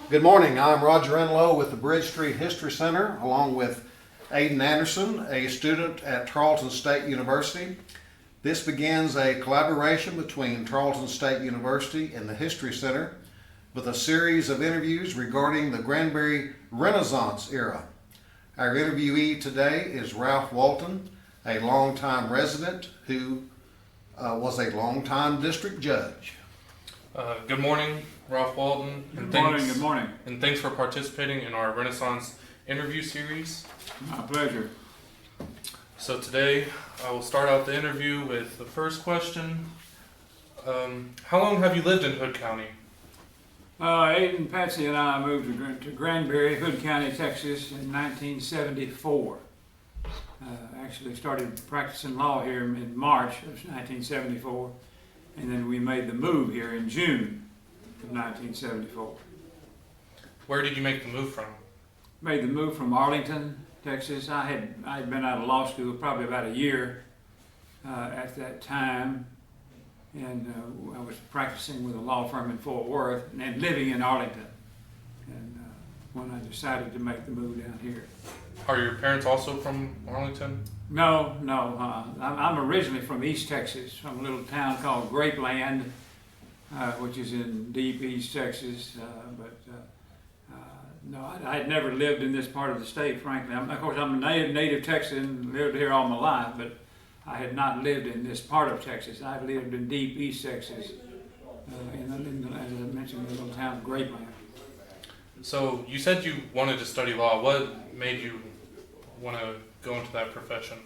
Good morning. I'm Roger Enlow with the Bridge Street History Center, along with Aiden Anderson, a student at Tarleton State University. This begins a collaboration between Tarleton State University and the History Center with a series of interviews regarding the Granbury Renaissance era. Our interviewee today is Ralph Walton, a longtime resident who was a longtime district judge. Good morning, Ralph Walton. Good morning. And thanks for participating in our Renaissance interview series. My pleasure. So today, I will start out the interview with the first question. How long have you lived in Hood County? Aiden, Patsy, and I moved to Granbury, Hood County, Texas in 1974. Actually started practicing law here in March of 1974, and then we made the move here in June of 1974. Where did you make the move from? Made the move from Arlington, Texas. I had been out of law school probably about a year at that time, and I was practicing with a law firm in Fort Worth and living in Arlington. And when I decided to make the move down here. Are your parents also from Arlington? No. I'm originally from East Texas, from a little town called Grapeland, which is in deep East Texas. No, I had never lived in this part of the state, frankly. Of course, I'm a native Texan, lived here all my life, but I had not lived in this part of Texas. I lived in deep East Texas, as I mentioned, the little town of Grapeland. So you said you wanted to study law. What made you want to go into that profession?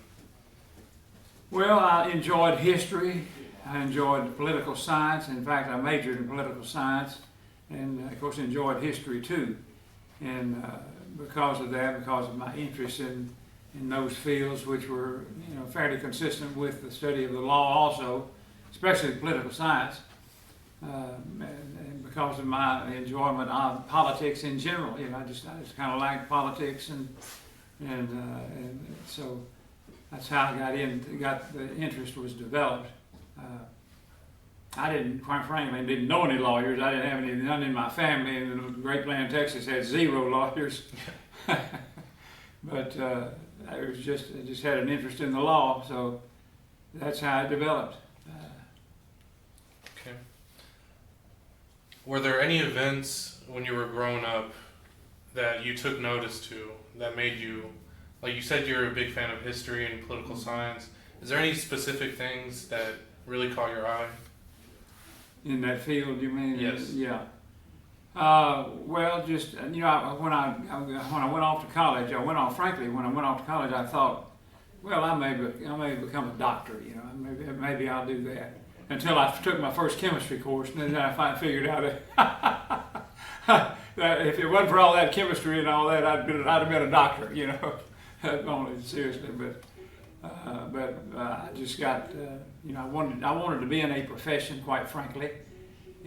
Well, I enjoyed history. I enjoyed political science. In fact, I majored in political science, and of course enjoyed history too. And because of that, because of my interest in those fields, which were fairly consistent with the study of the law also, especially political science, and because of my enjoyment of politics in general, I just kind of liked politics, and so that's how I the interest was developed. I didn't, quite frankly, didn't know any lawyers. I didn't have none in my family, and Grapeland, Texas had 0 lawyers. But I just had an interest in the law, so that's how it developed. Okay. Were there any events when you were growing up that you took notice to that made you, like you said, you're a big fan of history and political science. Is there any specific things that really caught your eye? In that field, you mean? Yes. Yeah. Well, just when I went off to college, when I went off to college, I thought, well, I may become a doctor. Maybe I'll do that. Until I took my first chemistry course, and then I figured out that if it wasn't for all that chemistry and all that, I'd have been a doctor. Only seriously, but I just got I wanted to be in a profession, quite frankly,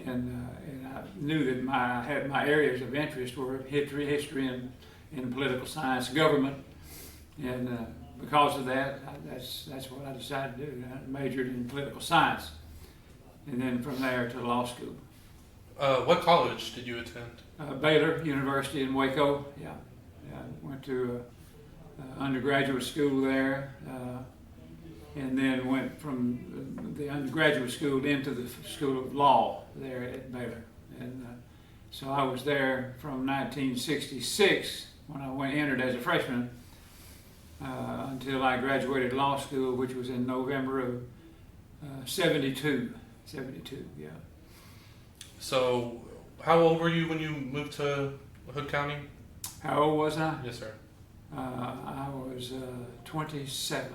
and I knew that my areas of interest were history and political science, government, and because of that, that's what I decided to do. I majored in political science, and then from there to law school. What college did you attend? Baylor University in Waco. Yeah, I went to undergraduate school there. And then went from the undergraduate school into the School of Law there at Baylor. And so I was there from 1966, when I entered as a freshman, until I graduated law school, which was in November of 72, yeah. So how old were you when you moved to Hood County? How old was I? Yes, sir. I was 27.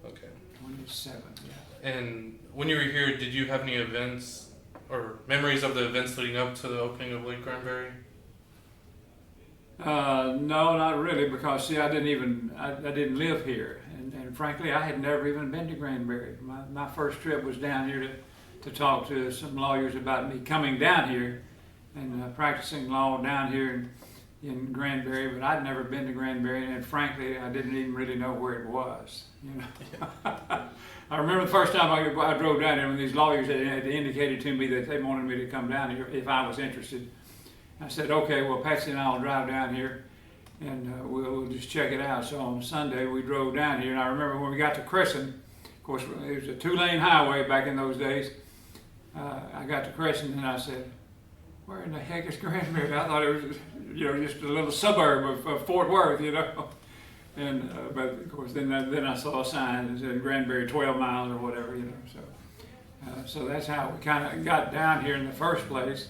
Okay. 27, yeah. And when you were here, did you have any events or memories of the events leading up to the opening of Lake Granbury? No, not really, because see, I didn't live here, and frankly, I had never even been to Granbury. My first trip was down here to talk to some lawyers about me coming down here and practicing law down here in Granbury, but I'd never been to Granbury, and frankly, I didn't even really know where it was. I remember the first time I drove down here when these lawyers had indicated to me that they wanted me to come down here if I was interested. I said, okay, well, Patsy and I will drive down here and we'll just check it out. So on Sunday we drove down here, and I remember when we got to Crescent, of course it was a 2-lane highway back in those days. I got to Crescent and I said, where in the heck is Granbury? I thought it was, just a little suburb of Fort Worth, And but of course then I saw a sign that said Granbury 12 miles or whatever, So that's how we kind of got down here in the first place.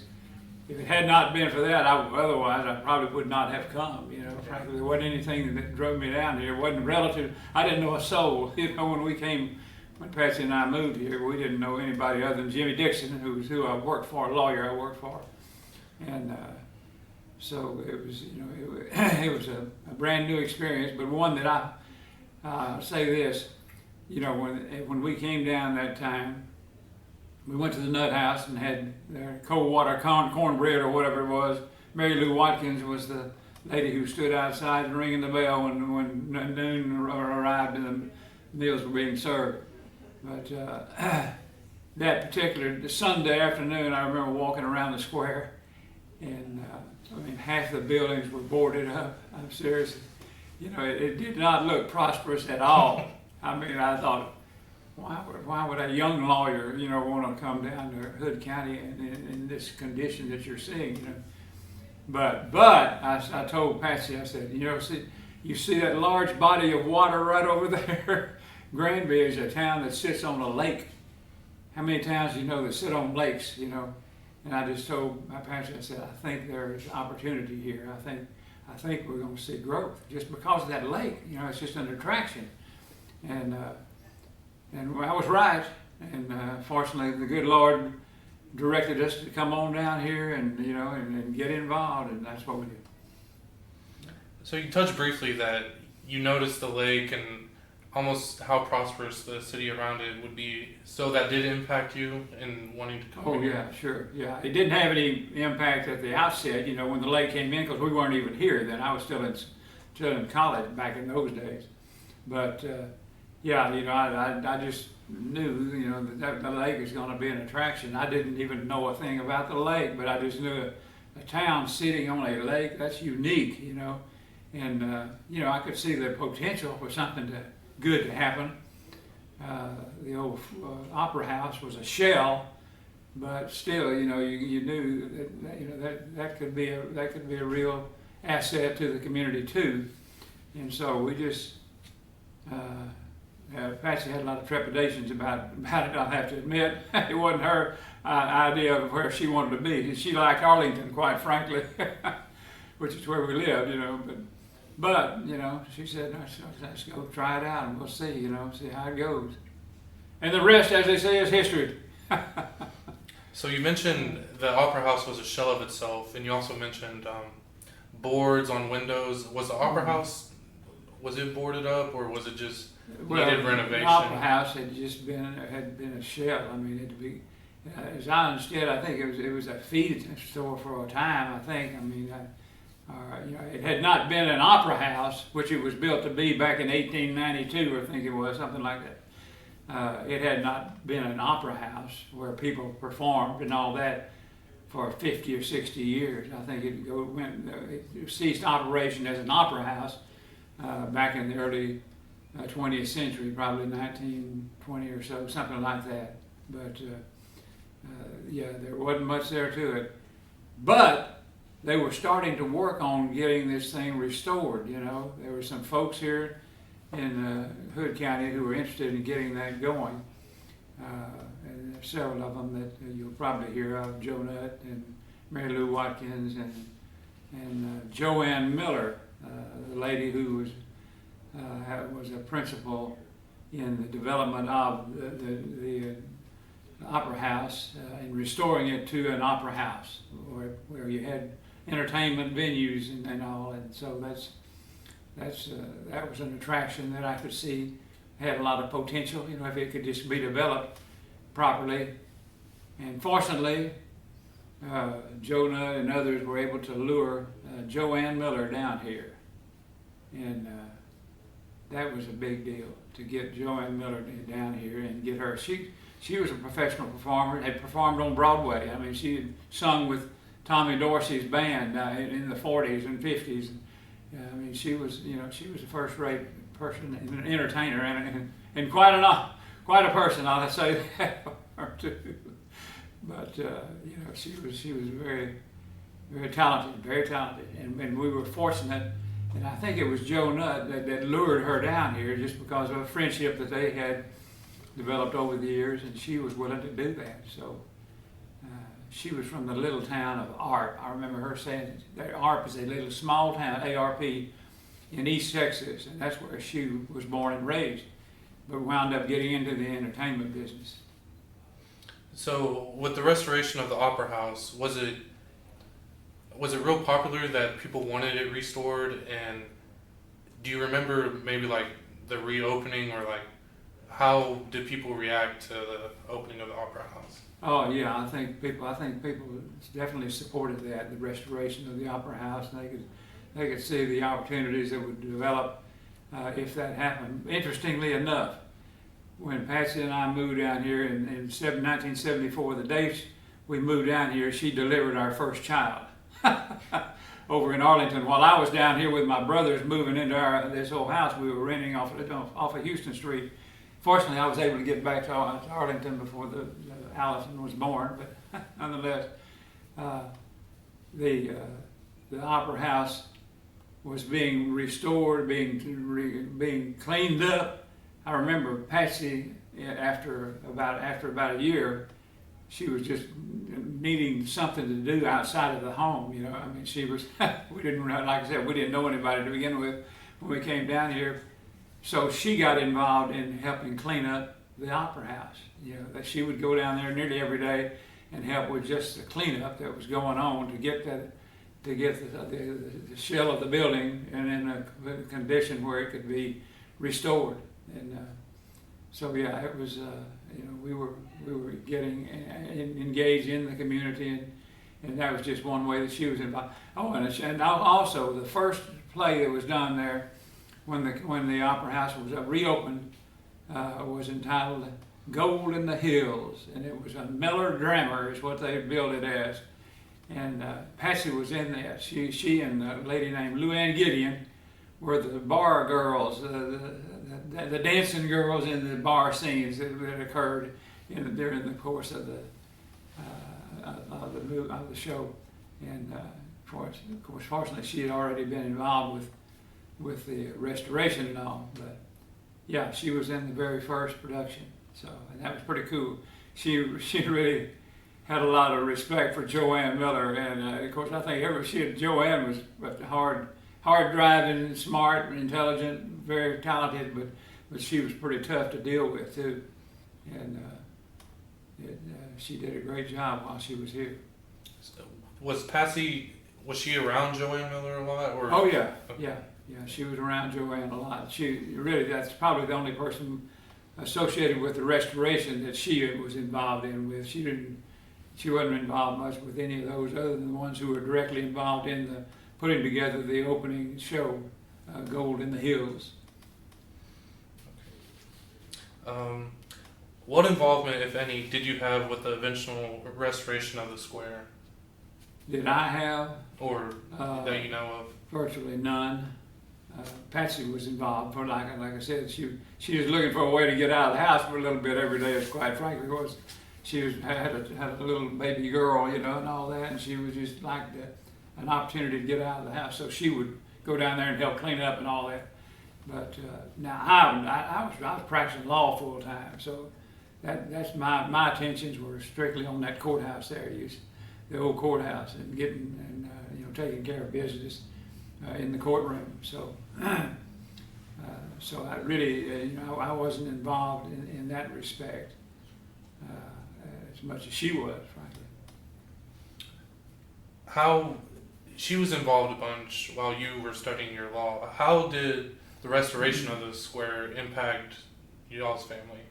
If it had not been for that, otherwise I probably would not have come. Frankly, there wasn't anything that drove me down here. It wasn't relative. I didn't know a soul. When Patsy and I moved here, we didn't know anybody other than Jimmy Dixon, who I worked for, a lawyer I worked for, and so it was, it was a brand new experience, but one that I say this, when we came down that time. We went to the Nut House and had their cold water cornbread or whatever it was. Mary Lou Watkins was the lady who stood outside ringing the bell when noon arrived and the meals were being served. But that particular Sunday afternoon, I remember walking around the square, and half the buildings were boarded up. I'm serious. It did not look prosperous at all. I thought, why would a young lawyer, want to come down to Hood County in this condition that you're seeing, But I told Patsy, I said, you see that large body of water right over there? Granbury is a town that sits on a lake. How many towns do you know that sit on lakes, And I just told my Patsy, I said, I think there's opportunity here. I think we're going to see growth just because of that lake. It's just an attraction. And I was right, and fortunately the good Lord directed us to come on down here and get involved, and that's what we did. So you touched briefly that you noticed the lake and almost how prosperous the city around it would be, so that did impact you in wanting to come Oh here? yeah, sure, yeah. It didn't have any impact at the outset, when the lake came in, because we weren't even here then. I was still in college back in those days, but I just knew, that the lake is going to be an attraction. I didn't even know a thing about the lake, but I just knew a town sitting on a lake, that's unique, and I could see the potential for something good to happen. The old Opera House was a shell, but still, you knew that could be a real asset to the community too, and so we just. Patsy had a lot of trepidations about it, I'll have to admit. It wasn't her idea of where she wanted to be. She liked Arlington, quite frankly, which is where we lived, But she said, let's go try it out and we'll see, see how it goes. And the rest, as they say, is history. So you mentioned the Opera House was a shell of itself, and you also mentioned boards on windows. Was the Opera House, was it boarded up, or was it just needed renovation? The Opera House had been a shell. As I understood, I think it was a feed store for a time. I think. It had not been an opera house, which it was built to be back in 1892, I think it was, something like that. It had not been an opera house where people performed and all that for 50 or 60 years. I think it ceased operation as an opera house back in the early 20th century, probably 1920 or so, something like that. But there wasn't much there to it. But they were starting to work on getting this thing restored. There were some folks here in Hood County who were interested in getting that going. And there's several of them that you'll probably hear of: Joe Nutt and Mary Lou Watkins and Joanne Miller, the lady who was a principal in the development of the Opera House and restoring it to an opera house where you had entertainment venues and all, and so that was an attraction that I could see had a lot of potential, if it could just be developed properly. And fortunately, Joe Nutt and others were able to lure Joanne Miller down here, and that was a big deal to get Joanne Miller down here and get her. She was a professional performer, had performed on Broadway. She had sung with Tommy Dorsey's band in the 40s and 50s. I mean, she was a first-rate person, an entertainer, and quite a person, I'll say that for her too. But she was very, very talented, and we were fortunate. And I think it was Joe Nutt that lured her down here just because of a friendship that they had developed over the years, and she was willing to do that. So she was from the little town of Arp. I remember her saying that Arp is a little small town, A-R-P, in East Texas, and that's where she was born and raised, but wound up getting into the entertainment business. So, with the restoration of the Opera House, was it real popular that people wanted it restored? And do you remember maybe like the reopening, or like how did people react to the opening of the Opera House? Oh yeah, I think people definitely supported that, the restoration of the Opera House, and they could see the opportunities that would develop if that happened. Interestingly enough, when Patsy and I moved down here in 1974, the day we moved down here, she delivered our first child over in Arlington. While I was down here with my brothers moving into this old house we were renting off of Houston Street. Fortunately, I was able to get back to Arlington before Allison was born, but nonetheless, the Opera House was being restored, being cleaned up. I remember Patsy, after about a year, she was just needing something to do outside of the home. I mean, she was. We didn't, like I said, we didn't know anybody to begin with when we came down here. So she got involved in helping clean up the Opera House. That she would go down there nearly every day and help with just the cleanup that was going on to get the shell of the building in a condition where it could be restored. And so yeah, it was. We were getting engaged in the community, and that was just one way that she was involved. Oh, and also the first play that was done there when the Opera House was reopened was entitled "Gold in the Hills," and it was a melodrama, is what they billed it as. And Patsy was in that. She and a lady named Lou Ann Gideon were the bar girls, the dancing girls in the bar scenes that occurred during the course of the show. And of course, fortunately, she had already been involved with the restoration and all. But yeah, she was in the very first production. So, and that was pretty cool. She really had a lot of respect for Joanne Miller, and of course, I think Joanne was hard driving, smart, intelligent, very talented, but she was pretty tough to deal with too, and she did a great job while she was here. So was she around Joanne Miller a lot? Or? Oh yeah, yeah, she was around Joanne a lot. That's probably the only person associated with the restoration that she was involved in with. She wasn't involved much with any of those other than the ones who were directly involved in the putting together the opening show, Gold in the Hills. What involvement, if any, did you have with the eventual restoration of the square? Did I have? Or that you know of? Virtually none. Patsy was involved. For like I said, she was looking for a way to get out of the house for a little bit every day. Quite frankly, was had a little baby girl, and all that, and she was just like an opportunity to get out of the house. So she would go down there and help clean up and all that. But now I was practicing law full time, so that's my attentions were strictly on that courthouse there, the old courthouse, and taking care of business in the courtroom. So so I really I wasn't involved in that respect as much as she was, frankly. How she was involved a bunch while you were studying your law. How did the restoration of the square impact y'all's family?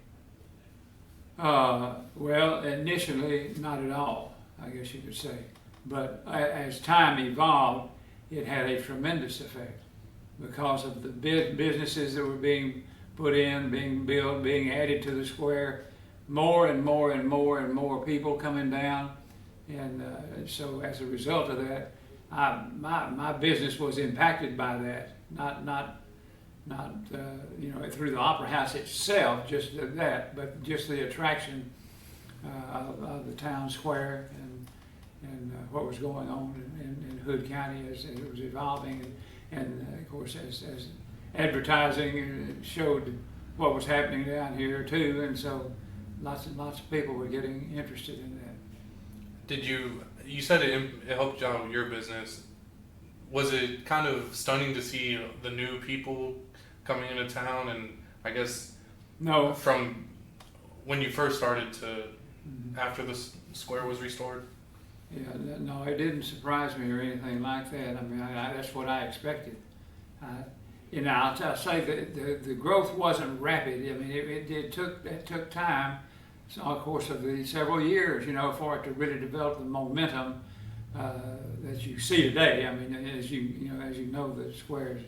Well, initially, not at all, I guess you could say. But as time evolved, it had a tremendous effect because of the businesses that were being put in, being built, being added to the square. More and more and more and more people coming down. And so as a result of that, my business was impacted by that. Not you know, through the Opera House itself, just that, but just the attraction of the town square and what was going on in Hood County as it was evolving, and of course as advertising showed what was happening down here too, and so lots and lots of people were getting interested in that. Did you said it helped out your business. Was it kind of stunning to see the new people coming into town, and I guess No, from when you first started to after the square was restored? yeah, no, it didn't surprise me or anything like that. I mean, that's what I expected. You know, I'll say that the growth wasn't rapid. I mean, it took time, so of course of the several years, you know, for it to really develop the momentum that you see today. I mean, as you know, the squares,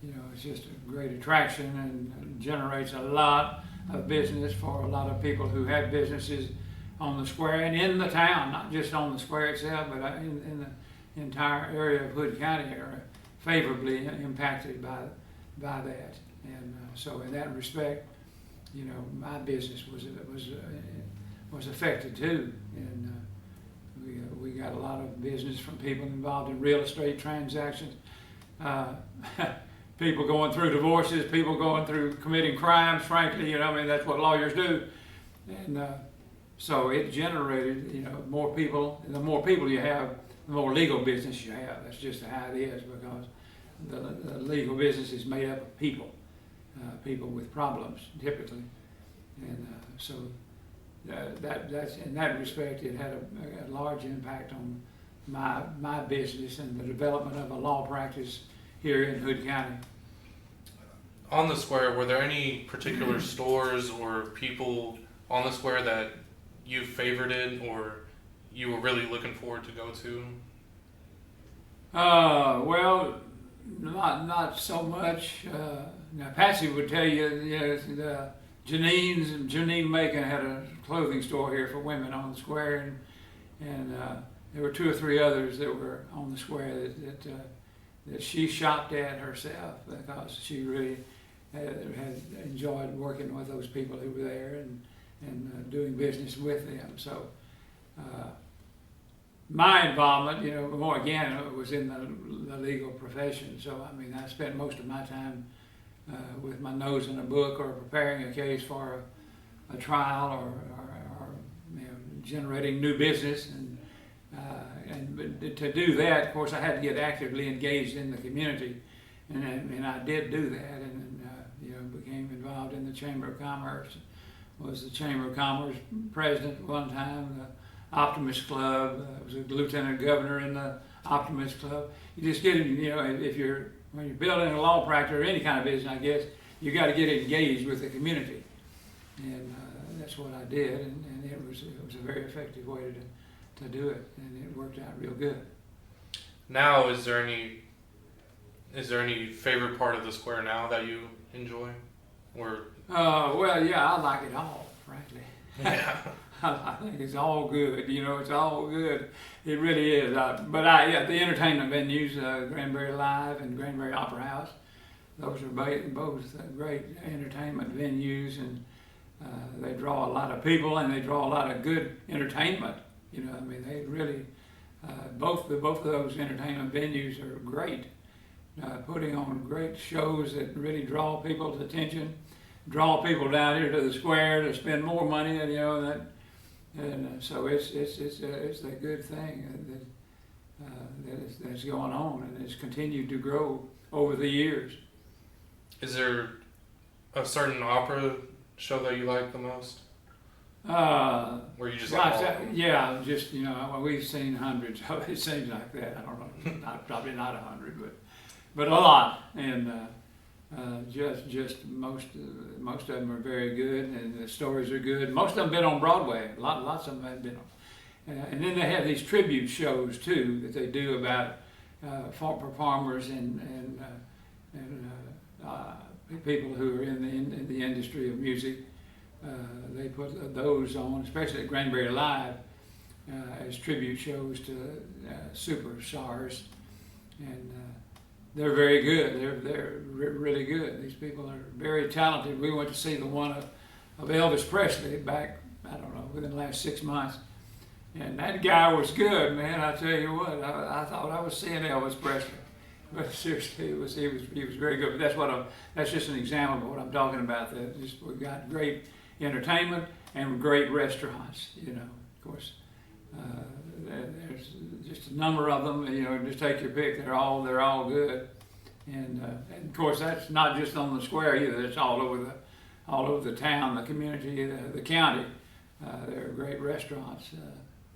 you know, it's just a great attraction and generates a lot of business for a lot of people who have businesses on the square and in the town, not just on the square itself, but in the entire area of Hood County are favorably impacted by that. And so in that respect, you know, my business was affected too. And we got a lot of business from people involved in real estate transactions. People going through divorces, people going through committing crimes, frankly, you know, I mean, that's what lawyers do. And so it generated, you know, more people. And the more people you have, the more legal business you have. That's just how it is, because the legal business is made up of people, people with problems, typically. And so that's in that respect, it had a large impact on my business and the development of a law practice here in Hood County. On the square, were there any particular stores or people on the square that you favorited or you were really looking forward to go to? Well, not so much. Now Patsy would tell you, you know, the Janine Macon had a clothing store here for women on the square, and there were 2 or 3 others that were on the square that she shopped at herself, because she really had enjoyed working with those people who were there and doing business with them. So my involvement, you know, more again, was in the legal profession. So I mean, I spent most of my time with my nose in a book or preparing a case for a trial or you know, generating new business. And to do that, of course, I had to get actively engaged in the community, and I did do that, and you know, became involved in the Chamber of Commerce. Was the Chamber of Commerce president one time, the Optimist Club. Was a lieutenant governor in the Optimist Club. You just get, you know, when you're building a law practice or any kind of business, I guess you got to get engaged with the community, and that's what I did, and it was a very effective way to do it, and it worked out real good. Now, is there any favorite part of the square now that you enjoy, or? Well, yeah, I like it all, frankly. Yeah. I think it's all good. You know, it's all good. It really is. But the entertainment venues, Granbury Live and Granbury Opera House, those are both great entertainment venues, and they draw a lot of people and they draw a lot of good entertainment. You know, I mean, they really both of those entertainment venues are great, putting on great shows that really draw people's attention, draw people down here to the square to spend more money, and you know that. And so it's a good thing that's going on, and it's continued to grow over the years. Is there a certain opera show that you like the most? Where you just like all of them? Yeah, just, you know, we've seen hundreds of it. It seems like that. I don't know, probably not 100, but a lot. And just most of them are very good, and the stories are good. Most of them been on Broadway. Lots of them have been on. And then they have these tribute shows too that they do about for performers and people who are in the industry of music. They put those on, especially at Granbury Live. as tribute shows to superstars, and they're very good. They're really good. These people are very talented. We went to see the one of Elvis Presley back, I don't know, within the last 6 months. And that guy was good, man. I tell you what, I thought I was seeing Elvis Presley, but seriously, he was very good. But that's just an example of what I'm talking about. That just we've got great entertainment and great restaurants. You know, of course, there's just a number of them. You know, just take your pick. They're all good, and of course that's not just on the square either. It's all over the town, the community, the county. There are great restaurants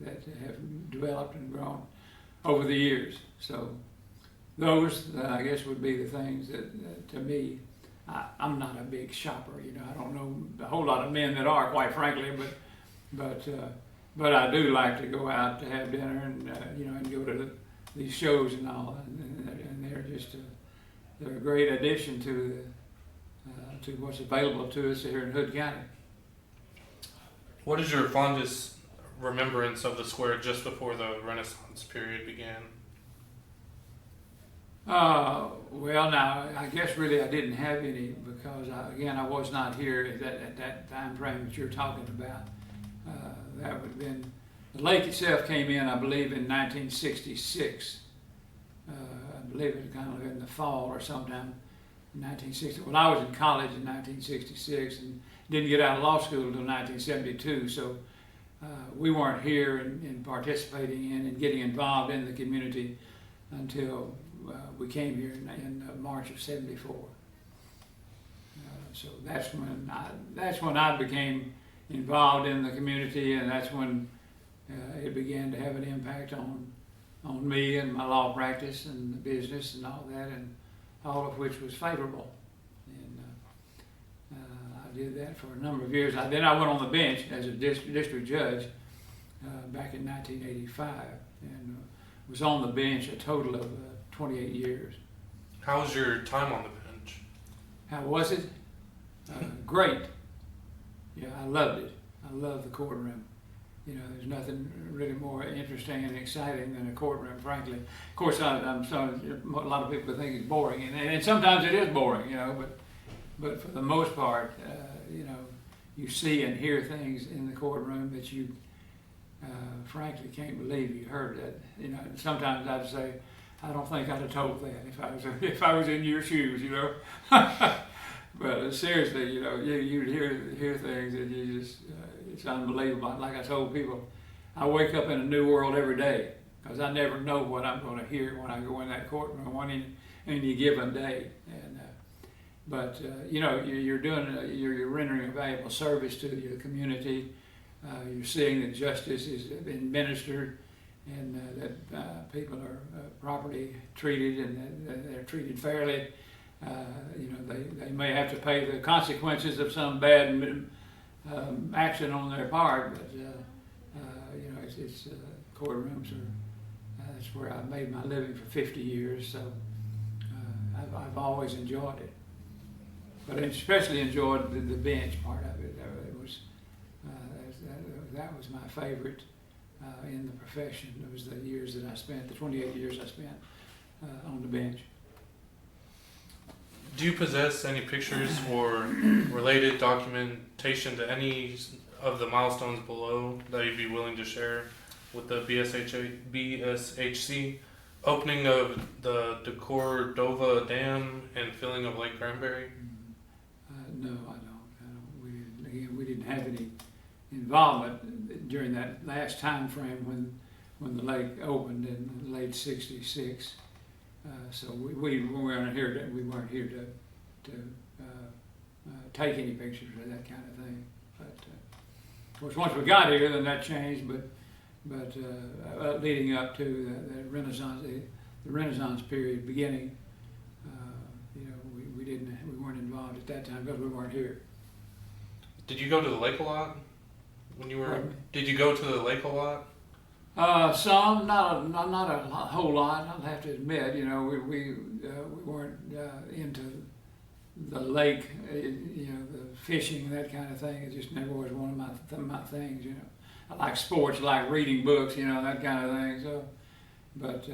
that have developed and grown over the years. So those, I guess, would be the things that to me, I'm not a big shopper. You know, I don't know a whole lot of men that are, quite frankly, but I do like to go out to have dinner and you know, and go to these shows and all, and they're just they're a great addition to what's available to us here in Hood County. What is your fondest remembrance of the square just before the Renaissance period began? Well, now, I guess really I didn't have any because, I was not here at that time frame that you're talking about. That would have been, the lake itself came in, I believe, in 1966. I believe it was kind of in the fall or sometime in 1960. Well, I was in college in 1966 and didn't get out of law school until 1972, so we weren't here and participating in and getting involved in the community until we came here in March of '74. So that's when I became involved in the community, and that's when it began to have an impact on me and my law practice and the business and all that, and all of which was favorable. And I did that for a number of years. Then I went on the bench as a district judge back in 1985, and was on the bench a total of 28 years. How was your time on the bench? How was it? Great. Yeah, I loved it. I love the courtroom. You know, there's nothing really more interesting and exciting than a courtroom, frankly. Of course, I'm sorry, a lot of people think it's boring, and sometimes it is boring, you know, but for the most part, you know, you see and hear things in the courtroom that you frankly can't believe you heard that. You know, sometimes I'd say, I don't think I'd have told that if I was in your shoes, you know. But seriously, you know, you hear things and you just it's unbelievable. Like I told people, I wake up in a new world every day because I never know what I'm going to hear when I go in that courtroom on any given day. And you know, you're rendering a valuable service to your community. You're seeing that justice is administered, and that people are properly treated, and that they're treated fairly. You know, they may have to pay the consequences of some bad action on their part, but you know, it's courtrooms are that's where I've made my living for 50 years. So I've always enjoyed it, but I especially enjoyed the bench part of it. It was that was my favorite in the profession. It was the years that I spent, the 28 years I spent on the bench. Do you possess any pictures or related documentation to any of the milestones below that you'd be willing to share with the BSHC? Opening of the Cordova Dam and filling of Lake Granbury? No, I don't. We didn't have any involvement during that last time frame when the lake opened in late '66. So we weren't here to take any pictures or that kind of thing. But of course, once we got here, then that changed. But leading up to the Renaissance period beginning, you know, we weren't involved at that time because we weren't here. Did you go to the lake a lot when you were? Pardon me? Did you go to the lake a lot? Some, not a whole lot. I'll have to admit. You know, we weren't into the lake. You know, the fishing and that kind of thing. It just never was one of my things. You know, I like sports, I like reading books, you know, that kind of thing. So, but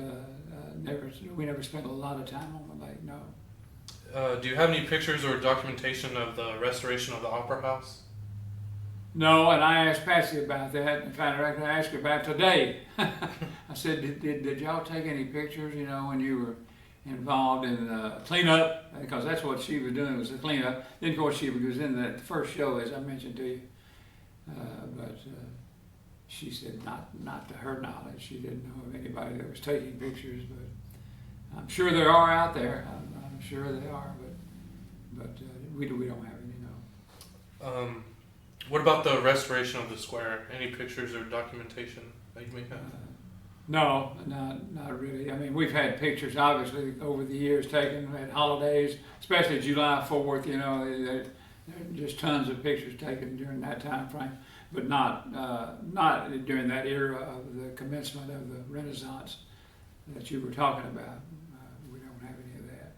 we never spent a lot of time on the lake. No. Do you have any pictures or documentation of the restoration of the Opera House? No, and I asked Patsy about that. In fact, I asked her about it today. I said, did y'all take any pictures, you know, when you were involved in cleanup? Because that's what she was doing, was the cleanup. Then, of course, she was in that first show, as I mentioned to you. But she said not to her knowledge. She didn't know of anybody that was taking pictures, but I'm sure there are out there. I'm sure they are, but we don't have any, no. What about the restoration of the square? Any pictures or documentation that you may have? No, not really. I mean, we've had pictures, obviously, over the years taken at holidays, especially July 4th, you know, there are just tons of pictures taken during that time frame, but not during that era of the commencement of the Renaissance that you were talking about. We don't have any of that.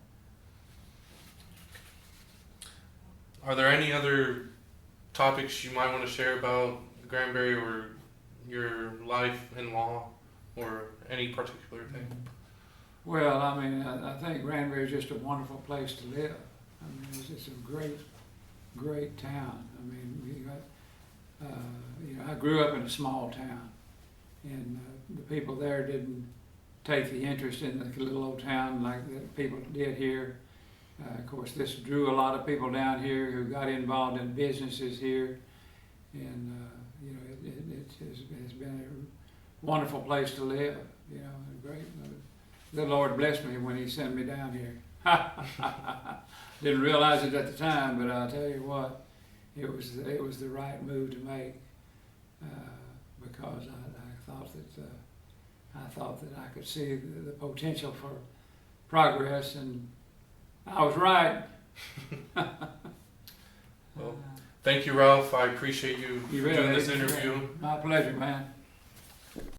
Are there any other topics you might want to share about Granbury or your life in law or any particular thing? Well, I mean, I think Granbury is just a wonderful place to live. I mean, it's a great town. I mean, you got, you know, I grew up in a small town, and the people there didn't take the interest in the little old town like the people did here. Of course, this drew a lot of people down here who got involved in businesses here, and you know, it's been a wonderful place to live. You know, great. The Lord blessed me when He sent me down here. Didn't realize it at the time, but I'll tell you what, it was the right move to make, because I thought that I could see the potential for progress, and I was right. Well, thank you, Ralph. I appreciate you You doing really this did. interview. My pleasure, man.